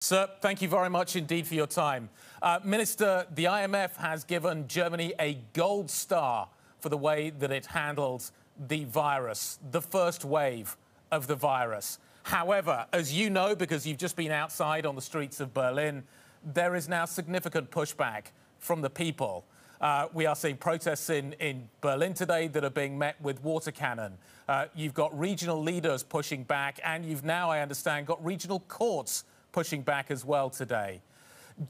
Sir, thank you very much indeed for your time. Minister, the IMF has given Germany a gold star for the way that it handled the virus, the first wave of the virus. However, as you know, because you've just been outside on the streets of Berlin, there is now significant pushback from the people. We are seeing protests in Berlin today that are being met with water cannon. You've got regional leaders pushing back, and you've now, I understand, got regional courts pushing back as well today.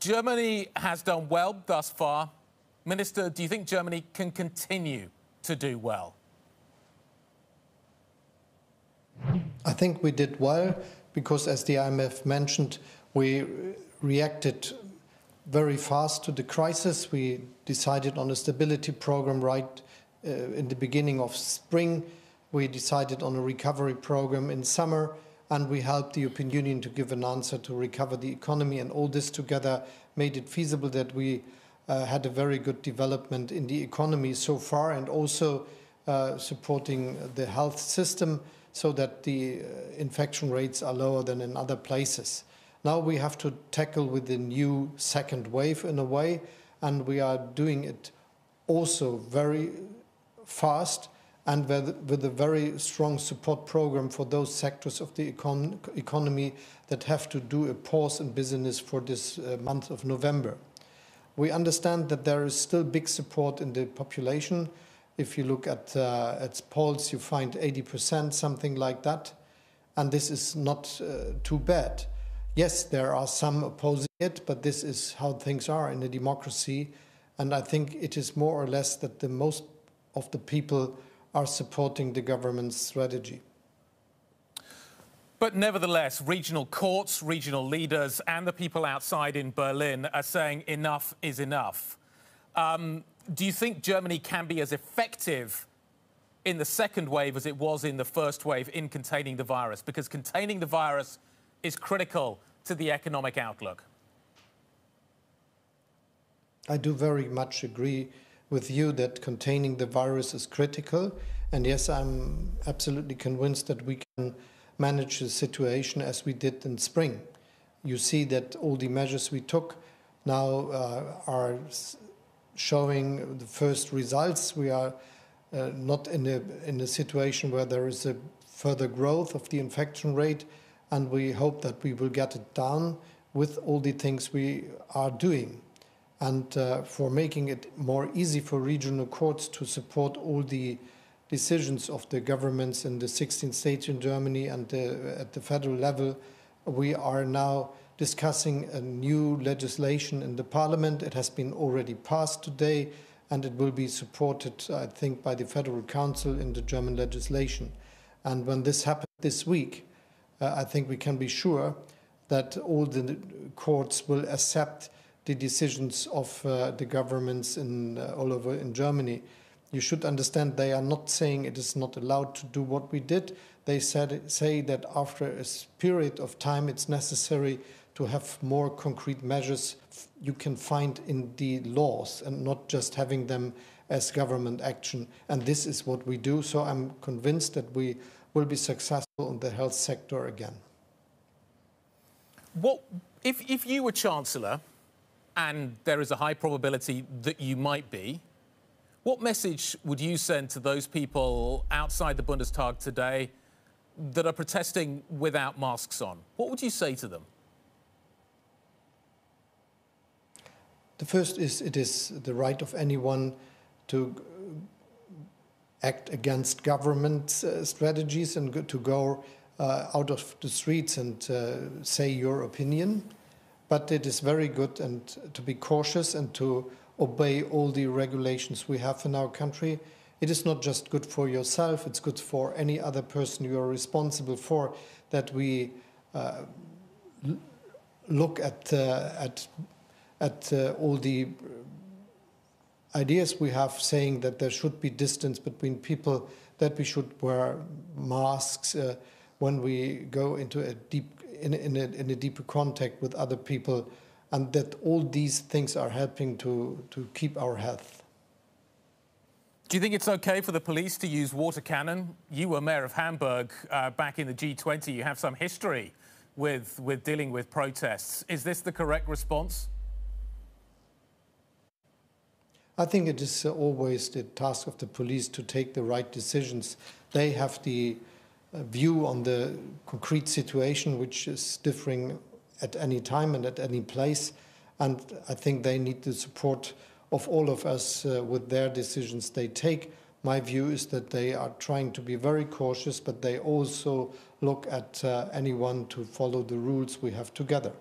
Germany has done well thus far. Minister, do you think Germany can continue to do well? I think we did well because, as the IMF mentioned, we reacted very fast to the crisis. We decided on a stability program right in the beginning of spring. We decided on a recovery program in summer, and we helped the European Union to give an answer to recover the economy. And all this together made it feasible that we had a very good development in the economy so far, and also supporting the health system so that the infection rates are lower than in other places. Now we have to tackle with the new second wave in a way, and we are doing it also very fast and with a very strong support program for those sectors of the economy that have to do a pause in business for this month of November. We understand that there is still big support in the population. If you look at polls, you find 80%, something like that, and this is not too bad. Yes, there are some opposing it, but this is how things are in a democracy, and I think it is more or less that the most of the people are supporting the government's strategy. But nevertheless, regional courts, regional leaders and the people outside in Berlin are saying enough is enough. Do you think Germany can be as effective in the second wave as it was in the first wave in containing the virus? Because containing the virus is critical to the economic outlook. I do very much agree with you that containing the virus is critical. And yes, I'm absolutely convinced that we can manage the situation as we did in spring. You see that all the measures we took now are showing the first results. We are not in a situation where there is a further growth of the infection rate, and we hope that we will get it down with all the things we are doing. And for making it more easy for regional courts to support all the decisions of the governments in the 16 states in Germany and at the federal level, we are now discussing a new legislation in the parliament. It has been already passed today, and it will be supported, I think, by the Federal Council in the German legislation. And when this happens this week, I think we can be sure that all the courts will accept the decisions of the governments all over in Germany. You should understand they are not saying it is not allowed to do what we did. They say that after a period of time it's necessary to have more concrete measures you can find in the laws and not just having them as government action. And this is what we do. So I'm convinced that we will be successful in the health sector again. What if you were Chancellor, and there is a high probability that you might be, what message would you send to those people outside the Bundestag today that are protesting without masks on? What would you say to them? The first is it is the right of anyone to act against government strategies and to go out of the streets and say your opinion. But it is very good and to be cautious and to obey all the regulations we have in our country. It is not just good for yourself, it's good for any other person you are responsible for, that we look at all the ideas we have saying that there should be distance between people, that we should wear masks when we go into a deeper contact with other people, and that all these things are helping to keep our health. Do you think it's okay for the police to use water cannon? You were mayor of Hamburg back in the G20. You have some history with dealing with protests. Is this the correct response? I think it is always the task of the police to take the right decisions. They have the view on the concrete situation, which is differing at any time and at any place. And I think they need the support of all of us with their decisions they take. My view is that they are trying to be very cautious, but they also look at anyone to follow the rules we have together.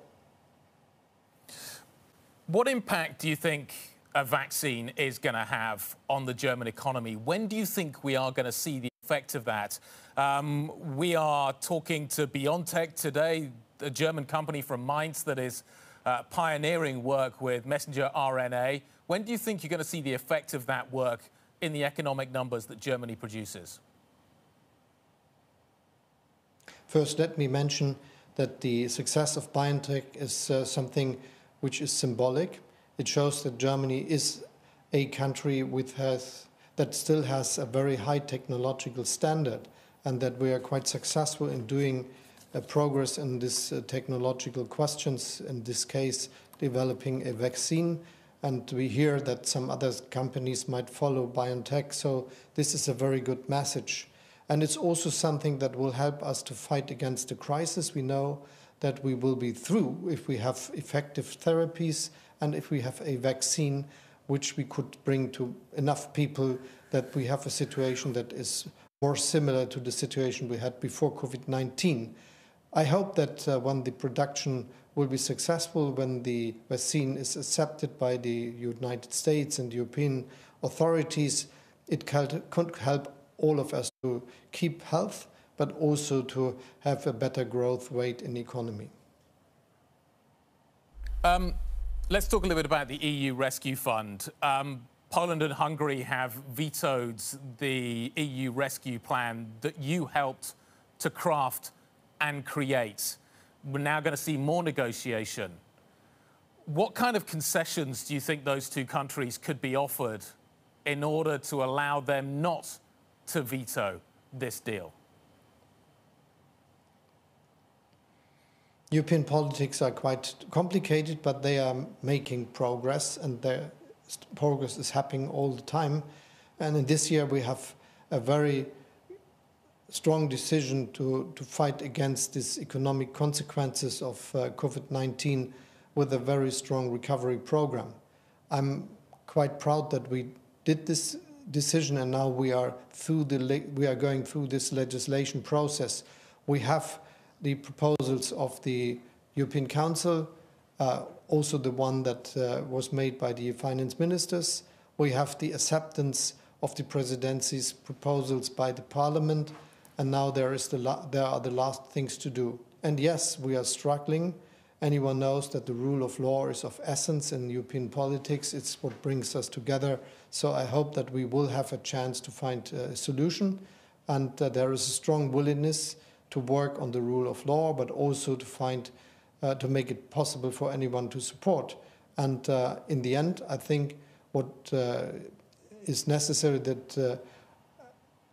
What impact do you think a vaccine is going to have on the German economy? When do you think we are going to see the effect of that? We are talking to BioNTech today, a German company from Mainz that is pioneering work with messenger RNA. When do you think you're going to see the effect of that work in the economic numbers that Germany produces? First, let me mention that the success of BioNTech is something which is symbolic. It shows that Germany is a country that still has a very high technological standard, and that we are quite successful in doing progress in these technological questions, in this case, developing a vaccine. And we hear that some other companies might follow BioNTech, so this is a very good message. And it's also something that will help us to fight against the crisis. We know that we will be through if we have effective therapies and if we have a vaccine which we could bring to enough people that we have a situation that is more similar to the situation we had before COVID-19. I hope that when the production will be successful, when the vaccine is accepted by the United States and European authorities, it could help all of us to keep health, but also to have a better growth rate in the economy. Let's talk a little bit about the EU Rescue Fund. Poland and Hungary have vetoed the EU rescue plan that you helped to craft and create. We're now going to see more negotiation. What kind of concessions do you think those two countries could be offered in order to allow them not to veto this deal? European politics are quite complicated, but they are making progress, and their progress is happening all the time. And in this year we have a very strong decision to fight against these economic consequences of COVID-19 with a very strong recovery program. I'm quite proud that we did this decision, and now we are going through this legislation process. We have the proposals of the European Council, also the one that was made by the finance ministers. We have the acceptance of the presidency's proposals by the Parliament, and now there are the last things to do. And yes, we are struggling. Anyone knows that the rule of law is of essence in European politics. It's what brings us together. So I hope that we will have a chance to find a solution, and there is a strong willingness to work on the rule of law, but also to make it possible for anyone to support. And in the end, I think what is necessary that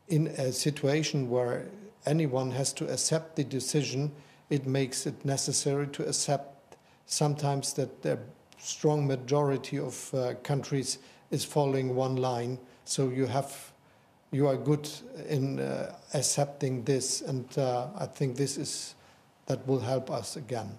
in a situation where anyone has to accept the decision, it makes it necessary to accept sometimes that the strong majority of countries is following one line. So you are good in accepting this, and I think that will help us again.